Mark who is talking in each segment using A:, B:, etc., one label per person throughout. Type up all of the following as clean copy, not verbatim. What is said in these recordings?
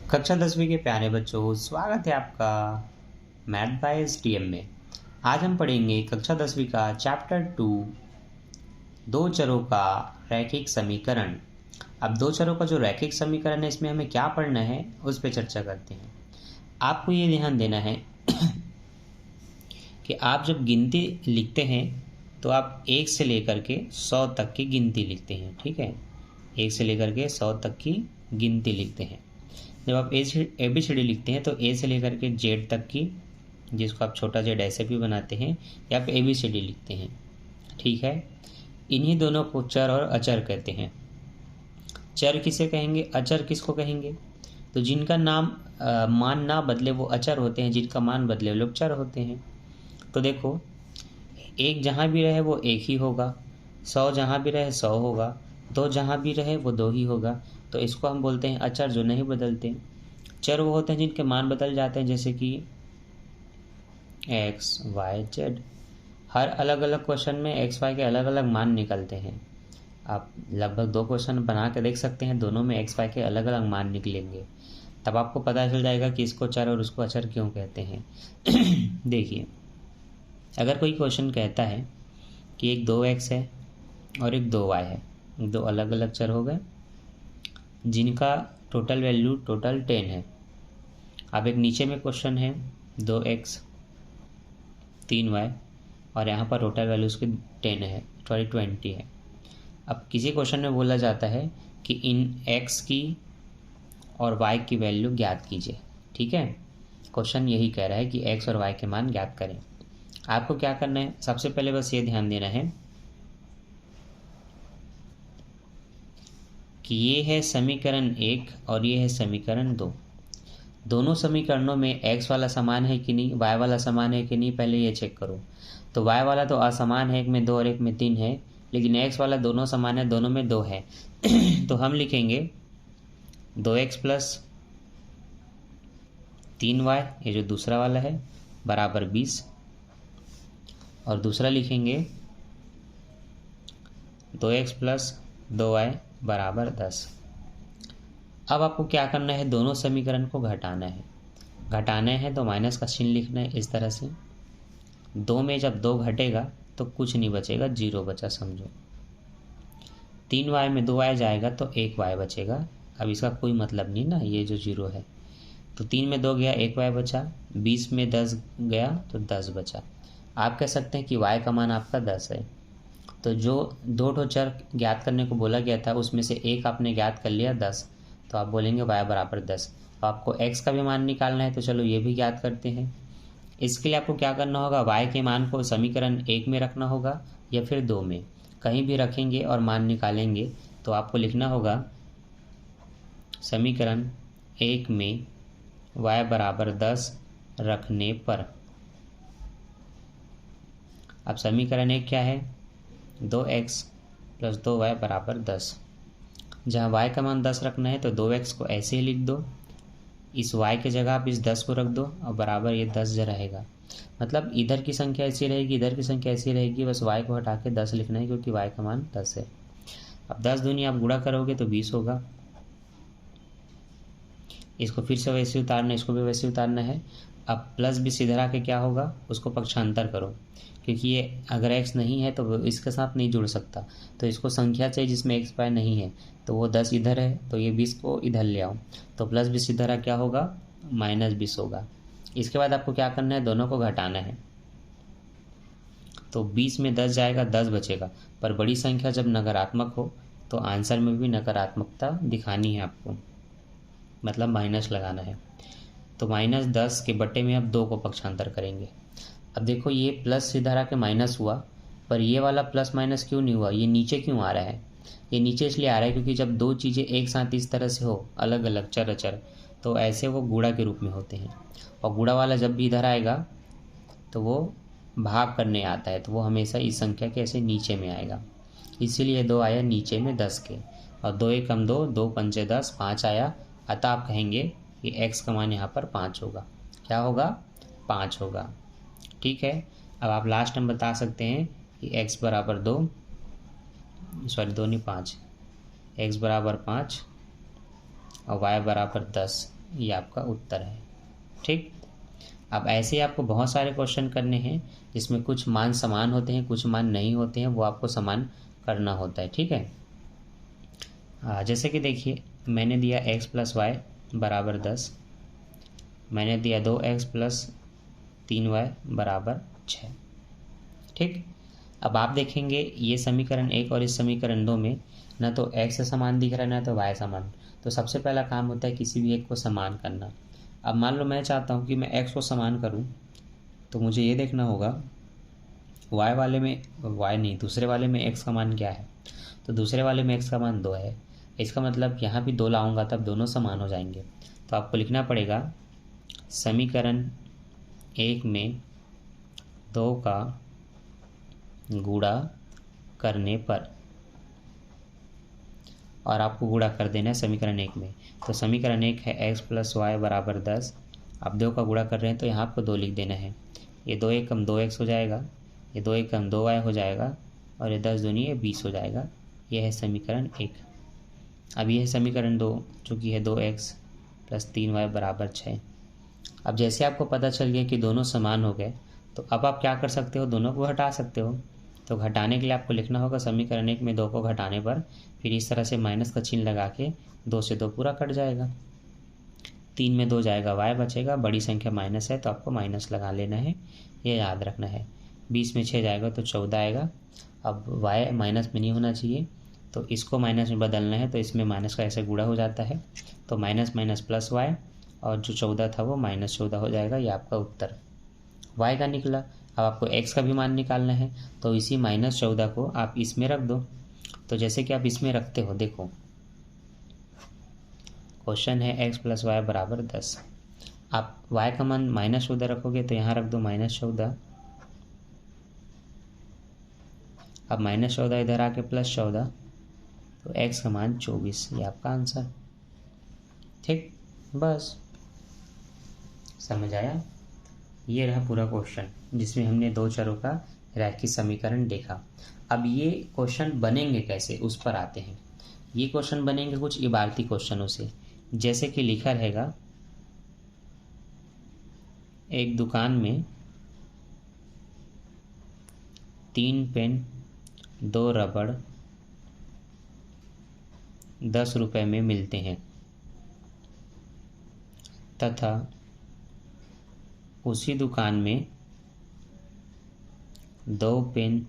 A: कक्षा 10वीं के प्यारे बच्चों, स्वागत है आपका मैथ बाय एसटीएम में। आज हम पढ़ेंगे कक्षा 10वीं का चैप्टर 2, दो चरों का रैखिक समीकरण। अब दो चरों का जो रैखिक समीकरण है, इसमें हमें क्या पढ़ना है उस पर चर्चा करते हैं। आपको ये ध्यान देना है कि आप जब गिनती लिखते हैं तो आप 1 से लेकर के 100 तक की गिनती लिखते हैं। ठीक है, 1 से लेकर के 100 तक की गिनती लिखते हैं। जब आप ABCD लिखते हैं तो ए से लेकर के जेड तक की, जिसको आप छोटा जेड ऐसे भी बनाते हैं, या आप ABCD लिखते हैं। ठीक है, इन्हीं दोनों को चर और अचर कहते हैं। चर किसे कहेंगे, अचर किसको कहेंगे? तो जिनका नाम मान ना बदले वो अचर होते हैं, जिनका मान बदले वो लोग चर होते हैं। तो देखो, एक जहाँ भी रहे वो एक ही होगा, 100 जहाँ भी रहे 100 होगा, 2 जहाँ भी रहे वो 2 ही होगा। तो इसको हम बोलते हैं अचर, जो नहीं बदलते। चर वो होते हैं जिनके मान बदल जाते हैं, जैसे कि x, y, z। हर अलग अलग क्वेश्चन में x, y के अलग अलग मान निकलते हैं। आप लगभग 2 क्वेश्चन बना के देख सकते हैं, दोनों में x, y के अलग अलग मान निकलेंगे। तब आपको पता चल जाएगा कि इसको चर और उसको अचर क्यों कहते हैं। देखिए, अगर कोई क्वेश्चन कहता है कि एक 2x है और एक 2y है, दो अलग अलग चर हो गए जिनका टोटल वैल्यू टोटल 10 है। अब एक नीचे में क्वेश्चन है 2x 3y और यहाँ पर टोटल वैल्यू उसकी 10 है, 20 है। अब किसी क्वेश्चन में बोला जाता है कि इन x की और y की वैल्यू ज्ञात कीजिए। ठीक है, क्वेश्चन यही कह रहा है कि x और y के मान ज्ञात करें। आपको क्या करना है, सबसे पहले बस ये ध्यान देना है कि ये है समीकरण 1 और ये है समीकरण 2। दोनों समीकरणों में x वाला समान है कि नहीं, y वाला समान है कि नहीं, पहले ये चेक करो। तो y वाला तो असमान है, एक में 2 और एक में 3 है, लेकिन x वाला दोनों समान है, दोनों में 2 है। तो हम लिखेंगे 2x प्लस 3y, ये जो दूसरा वाला है, बराबर 20। और दूसरा लिखेंगे 2x प्लस 2y बराबर 10। अब आपको क्या करना है, दोनों समीकरण को घटाना है। घटाना है तो माइनस का चिन्ह लिखना है इस तरह से। 2 में जब 2 घटेगा तो कुछ नहीं बचेगा, 0 बचा समझो। 3y में 2y जाएगा तो 1y बचेगा। अब इसका कोई मतलब नहीं ना, ये जो 0 है। तो 3 में 2 गया, 1y बचा। 20 में 10 गया तो 10 बचा। आप कह सकते हैं कि y का मान आपका 10 है। तो जो दो चर ज्ञात करने को बोला गया था उसमें से एक आपने ज्ञात कर लिया 10, तो आप बोलेंगे y बराबर 10। तो आपको x का भी मान निकालना है, तो चलो ये भी ज्ञात करते हैं। इसके लिए आपको क्या करना होगा, y के मान को समीकरण 1 में रखना होगा या फिर 2 में, कहीं भी रखेंगे और मान निकालेंगे। तो आपको लिखना होगा समीकरण 1 में y बराबर 10 रखने पर। अब समीकरण 1 क्या है, 2x प्लस 2y बराबर 10। जहाँ y का मान 10 रखना है तो 2x को ऐसे ही लिख दो, इस y के जगह आप इस 10 को रख दो और बराबर ये 10 रहेगा। मतलब इधर की संख्या ऐसी रहेगी, इधर की संख्या ऐसी रहेगी, बस y को हटा के 10 लिखना है क्योंकि y का मान 10 है। अब 10 दूनी आप गुणा करोगे तो 20 होगा। इसको फिर से वैसे उतारना, इसको भी वैसे उतारना है। अब प्लस 20 इधर आके क्या होगा, उसको पक्षांतर करो, क्योंकि ये अगर x नहीं है तो इसके साथ नहीं जुड़ सकता। तो इसको संख्या चाहिए जिसमें x y नहीं है, तो वो 10 इधर है तो ये 20 को इधर ले आओ। तो प्लस 20 इधर आ क्या होगा, -20 होगा। इसके बाद आपको क्या करना है, दोनों को घटाना है। तो 20 में 10 जाएगा, 10 बचेगा। पर बड़ी संख्या जब नकारात्मक हो तो आंसर में भी नकारात्मकता दिखानी है आपको, मतलब माइनस लगाना है। तो -10 के बटे में अब 2 को पक्षांतर करेंगे। अब देखो, ये प्लस इधर आके माइनस हुआ, पर ये वाला प्लस माइनस क्यों नहीं हुआ, ये नीचे क्यों आ रहा है? ये नीचे इसलिए आ रहा है क्योंकि जब 2 चीज़ें एक साथ इस तरह से हो, अलग अलग चर अचर, तो ऐसे वो गुणा के रूप में होते हैं। और गुणा वाला जब भी इधर आएगा तो वो भाग करने आता है, तो वो हमेशा इस संख्या के ऐसे नीचे में आएगा। इसीलिए 2 आया नीचे में 10 के, और 2 एकम 2, 2 पंचे 10, 5 आया। अतः आप कहेंगे कि x का मान यहाँ पर 5 होगा। क्या होगा, 5 होगा। ठीक है, अब आप लास्ट में बता सकते हैं कि x बराबर 2, सॉरी 2 नहीं 5, x बराबर 5 और y बराबर 10 ये आपका उत्तर है। ठीक, अब ऐसे आपको बहुत सारे क्वेश्चन करने हैं जिसमें कुछ मान समान होते हैं, कुछ मान नहीं होते हैं, वो आपको समान करना होता है। ठीक है, जैसे कि देखिए मैंने दिया x + y = 10, मैंने दिया 2x + 3y = 6। ठीक, अब आप देखेंगे ये समीकरण 1 और इस समीकरण 2 में ना तो x समान दिख रहा है ना तो y समान। तो सबसे पहला काम होता है किसी भी एक को समान करना। अब मान लो मैं चाहता हूँ कि मैं x को समान करूँ, तो मुझे ये देखना होगा y वाले में y नहीं, दूसरे वाले में x का मान क्या है। तो दूसरे वाले में x का मान 2 है, इसका मतलब यहाँ भी 2 लाऊंगा तब दोनों समान हो जाएंगे। तो आपको लिखना पड़ेगा समीकरण 1 में 2 का गुणा करने पर, और आपको गुणा कर देना है समीकरण 1 में। तो समीकरण 1 है x + y = 10। आप 2 का गुणा कर रहे हैं तो यहाँ आपको 2 लिख देना है। ये 2 × 1 = 2x हो जाएगा, ये 2 × 1 = 2y हो जाएगा, और ये 10 दूनी ये 20 हो जाएगा। ये है समीकरण 1। अब ये है समीकरण 2 जो कि है 2x + 3y = 6। अब जैसे आपको पता चल गया कि दोनों समान हो गए, तो अब आप क्या कर सकते हो, दोनों को घटा सकते हो। तो घटाने के लिए आपको लिखना होगा समीकरण 1 में 2 को घटाने पर फिर इस तरह से माइनस का चिन्ह लगा के 2 से 2 पूरा कट जाएगा, 3 में 2 जाएगा, y बचेगा, बड़ी संख्या माइनस है तो आपको माइनस लगा लेना है, ये याद रखना है। 20 में 6 जाएगा तो 14 आएगा। अब y माइनस में नहीं होना चाहिए तो इसको माइनस में बदलना है, तो इसमें माइनस का ऐसे गुणा हो जाता है, तो माइनस माइनस प्लस y, और जो 14 था वो -14 हो जाएगा। ये आपका उत्तर y का निकला। अब आपको x का भी मान निकालना है, तो इसी -14 को आप इसमें रख दो। तो जैसे कि आप इसमें रखते हो, देखो क्वेश्चन है x + y = 10। आप y का मान -14 रखोगे तो यहाँ रख दो -14। अब -14 इधर आके +14, तो x का मान 24। ये आपका आंसर। ठीक, बस समझ आया। ये रहा पूरा क्वेश्चन जिसमें हमने 2 चरों का रैखिक समीकरण देखा। अब ये क्वेश्चन बनेंगे कैसे उस पर आते हैं। ये क्वेश्चन बनेंगे कुछ इबारती क्वेश्चनों से, जैसे कि लिखा रहेगा एक दुकान में 3 पेन 2 रबड़ 10 रुपए में मिलते हैं तथा उसी दुकान में 2 पेन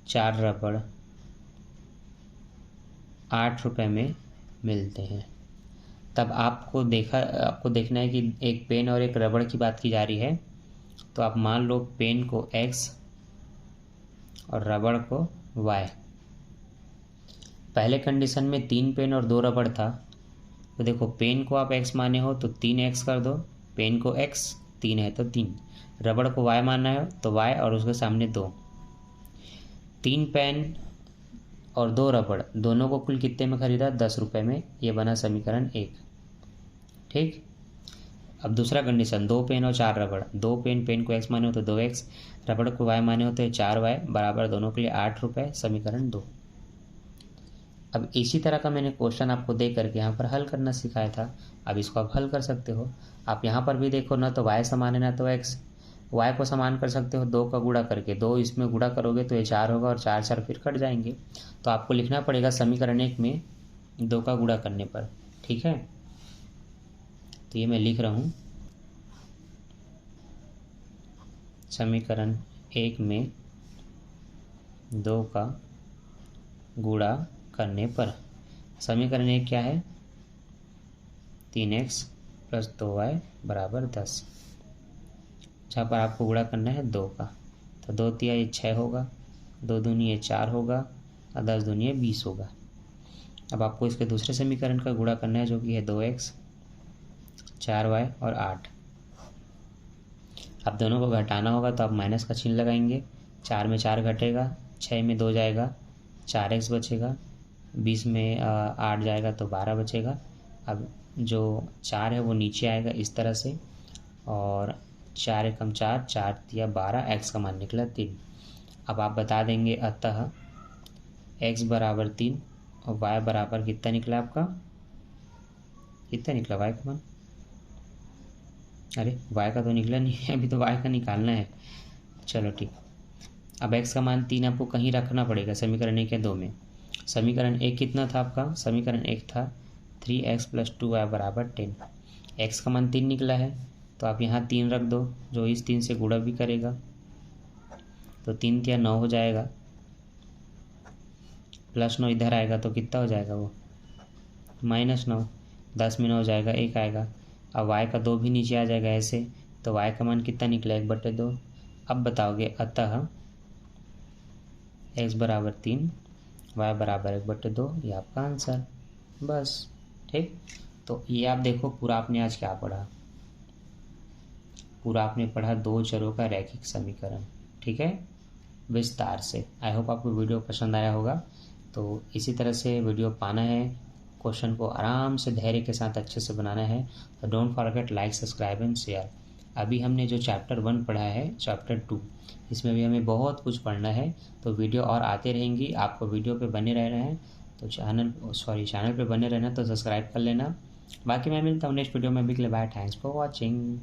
A: 4 रबड़ 8 रुपए में मिलते हैं। तब आपको देखना है कि एक पेन और एक रबड़ की बात की जा रही है, तो आप मान लो पेन को x और रबड़ को y। पहले कंडीशन में 3 पेन और 2 रबड़ था, तो देखो पेन को आप x माने हो तो 3x कर दो, पेन को x, 3 है तो 3, रबड़ को y माना है तो y और उसके सामने 2। 3 पेन और 2 रबड़ दोनों को कुल कितने में खरीदा, 10 रुपए में। ये बना समीकरण 1। ठीक, अब दूसरा कंडीशन 2 पेन और 4 रबड़, 2 पेन, पेन को x माने हो तो 2x, रबड़ को y माने हो तो 4y बराबर दोनों के लिए 8 रुपये, समीकरण 2। अब इसी तरह का मैंने क्वेश्चन आपको दे करके यहाँ पर हल करना सिखाया था। अब इसको आप हल कर सकते हो। आप यहाँ पर भी देखो ना तो y समान है ना तो x, y को समान कर सकते हो 2 का गुणा करके, 2 इसमें गुणा करोगे तो ये 4 होगा और 4 4 फिर कट जाएंगे। तो आपको लिखना पड़ेगा समीकरण 1 में 2 का गुणा करने पर। ठीक है, तो ये मैं लिख रहा हूँ समीकरण 1 में 2 का गुणा करने पर। समीकरण 1 क्या है, 3x + 2y = 10। जहाँ पर आपको गुणा करना है 2 का, तो 2 तिया ये 6 होगा, 2 दूनी ये 4 होगा, और 10 दूनी ये 20 होगा। अब आपको इसके दूसरे समीकरण का गुणा करना है जो कि है 2x 4y और 8। अब दोनों को घटाना होगा तो आप माइनस का चिन्ह लगाएंगे, 4 में 4 घटेगा, 6 में 2 जाएगा, 4x बचेगा, 20 में 8 जाएगा तो 12 बचेगा। अब जो 4 है वो नीचे आएगा इस तरह से, और 4 एकम 4, 4 तिया 12, x का मान निकला 3। अब आप बता देंगे अतः x = 3 और y बराबर कितना निकला आपका कितना निकला y का मान? अरे y का तो निकला नहीं है, अभी तो y का निकालना है। चलो ठीक। अब x का मान 3 आपको कहीं रखना पड़ेगा समीकरण 1 या 2 में। समीकरण 1 कितना था आपका? समीकरण 1 था 3x + 2y = 10। x का मान 3 निकला है तो आप यहाँ 3 रख दो, जो इस 3 से गुणा भी करेगा, तो 3 क्या 9 हो जाएगा, +9 इधर आएगा तो कितना हो जाएगा वो? -9। 10 में 9 हो जाएगा, 1 आएगा। अब y का 2 भी नीचे आ जाएगा ऐसे, तो y का मान कितना निकला? 1/2। अब बताओगे अतः x = 3 y = 1/2, ये आपका आंसर। बस ठीक। तो ये आप देखो पूरा आपने आज क्या पढ़ा, पूरा आपने पढ़ा 2 चरों का रैखिक समीकरण, ठीक है, विस्तार से। आई होप आपको वीडियो पसंद आया होगा। तो इसी तरह से वीडियो पाना है, क्वेश्चन को आराम से धैर्य के साथ अच्छे से बनाना है। तो don't forget like, subscribe and share. अभी हमने जो चैप्टर 1 पढ़ा है, चैप्टर 2, इसमें भी हमें बहुत कुछ पढ़ना है। तो वीडियो और आते रहेंगी, आपको वीडियो पे बने रहना है, तो चैनल पे बने रहना, तो सब्सक्राइब कर लेना। बाकी मैं मिलता हूँ नेक्स्ट वीडियो में। अभी के लिए बाय, थैंक्स फॉर वॉचिंग।